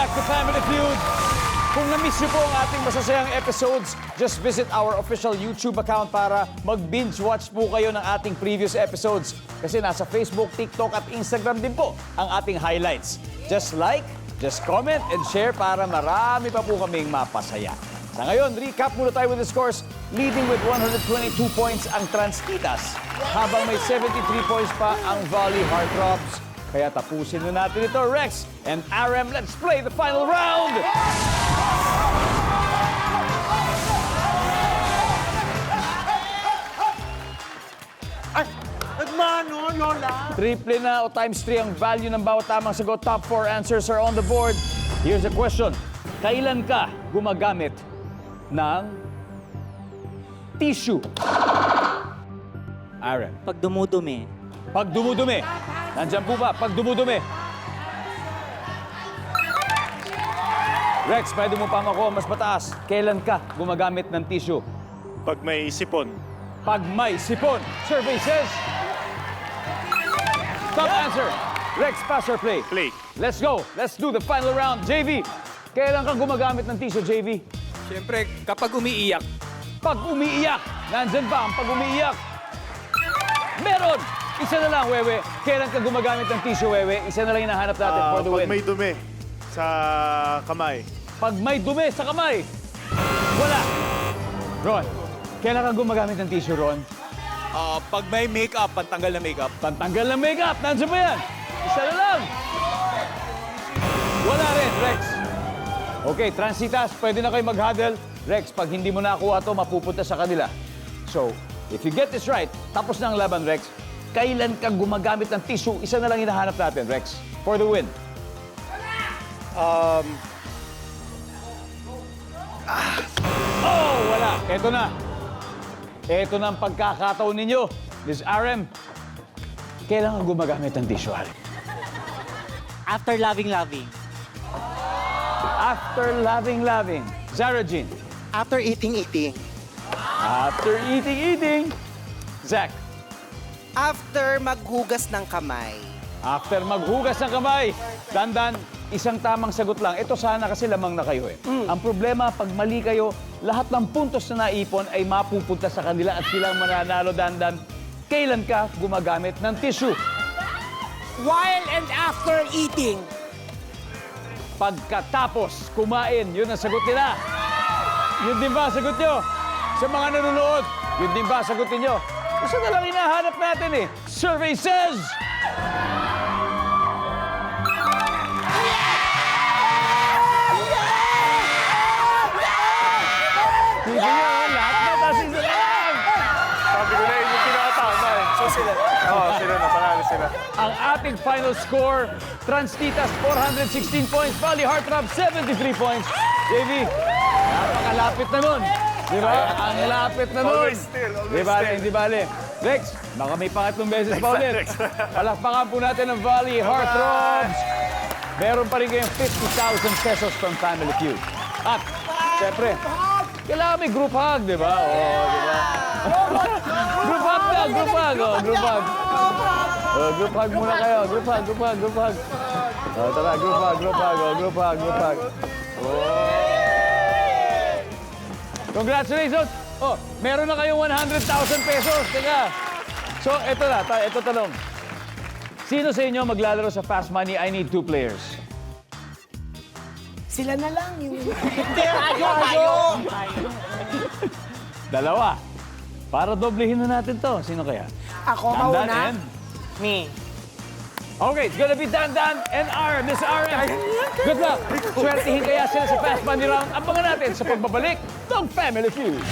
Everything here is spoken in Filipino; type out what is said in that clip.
back to Family Feud. Kung na-miss niyo po ang ating masasayang episodes, just visit our official YouTube account para mag-binge watch po kayo ng ating previous episodes. Kasi nasa Facebook, TikTok at Instagram din po ang ating highlights. Just like, just comment and share para marami pa po kaming mapasaya. Sa ngayon, recap muna tayo with the scores. Leading with 122 points ang Transkitas, habang may 73 points pa ang Volley Heartthrobs. Kaya tapusin na natin ito, Rex and RM. Let's play the final round! Ay, nagmano, Lola? Triple na o times 3 ang value ng bawat tamang sagot. Top 4 answers are on the board. Here's the question. Kailan ka gumagamit ng tissue? RM. Pag dumudumi. Pag dumudumi. Nandyan po ba? Pag dumudumi. Rex, pwede mo pa ako mas mataas. Kailan ka gumagamit ng tissue? Pag may sipon. Pag may sipon. Survey says... Top answer. Rex, pass or play? Play. Let's go. Let's do the final round. JV, kailan ka gumagamit ng tissue, JV? Siyempre, kapag umiiyak, Pag umiiyak. Nandyan ba ang pag umiiyak? Meron! Isa na lang, Wewe. Kailan ka gumagamit ng tissue, Wewe? Isa na lang hinahanap natin for the Pag win. may dumi sa kamay. Pag may dumi sa kamay. Wala. Ron, kailan ka gumagamit ng tissue, Ron? pag may makeup, pantanggal na makeup. Pantanggal ng makeup. Nandiyan ba yan? Isa na lang. Wala rin, Rex. Okay, Transitas, pwede na kayo mag-huddle. Rex, pag hindi mo nakuha to, mapupunta sa kanila. So, if you get this right, tapos na ang laban, Rex. Kailan ka gumagamit ng tissue? Isa na lang hinahanap natin, Rex, for the win. Oh, wala. Eto na. Eto na ang pagkakataon ninyo. Miss RM, kailan ka gumagamit ng tissue, Harry? After loving. After loving. Zara Jean. After eating. After eating. Zach. After maghugas ng kamay. After maghugas ng kamay. Dandan, isang tamang sagot lang. Ito sana kasi lamang na kayo eh. Ang problema, pag mali kayo, lahat ng puntos na naipon ay mapupunta sa kanila at silang mananalo, Dandan. Kailan ka gumagamit ng tissue? While and after eating. Pagkatapos kumain, yun ang sagot nila. Yun din ba ang sagot nyo? Sa mga nanonood, yun din ba ang sagot ninyo? Isa na lang hinahanap natin eh. Survey says... Hindi nyo, lahat na kasi isa lang. Sabi ko na yun yung pinakatama eh. So sila? Oo, sila na. Panalo sila. Ang ating final score, Transkitas 416 points, Volley Heartthrobs 73 points. JV, napakalapit na nun. Di ba? Ang lapit na nun. Always still, always Di bale, still. hindi bale. Rex, baka may pangatlong beses pa ulit. Palakpakan po natin ang Volley Heartthrobs. Meron pa rin kayong 50,000 pesos from Family Feud. At, syempre, kailangan may group hug, di ba? Oo, di ba? Group hug na, group hug. Oh, group hug. Oh, group hug muna kayo. Group hug. Oh, tara, group hug. Oh, group hug. Oh. Congratulations! Oh, meron na kayong 100,000 pesos. Teka. So, ito tanong. Sino sa inyo maglalaro sa Fast Money? I need 2 players. Sila na lang. Tayo! Dalawa. Para doblehin na natin to. Sino kaya? Ako Dandan mauna. and... Me. Okay, it's gonna be Dandan and RM. Miss RM. Good luck. Swertihin kaya sila sa Fast Money Round. Abangan natin sa pagbabalik ng Family Feud.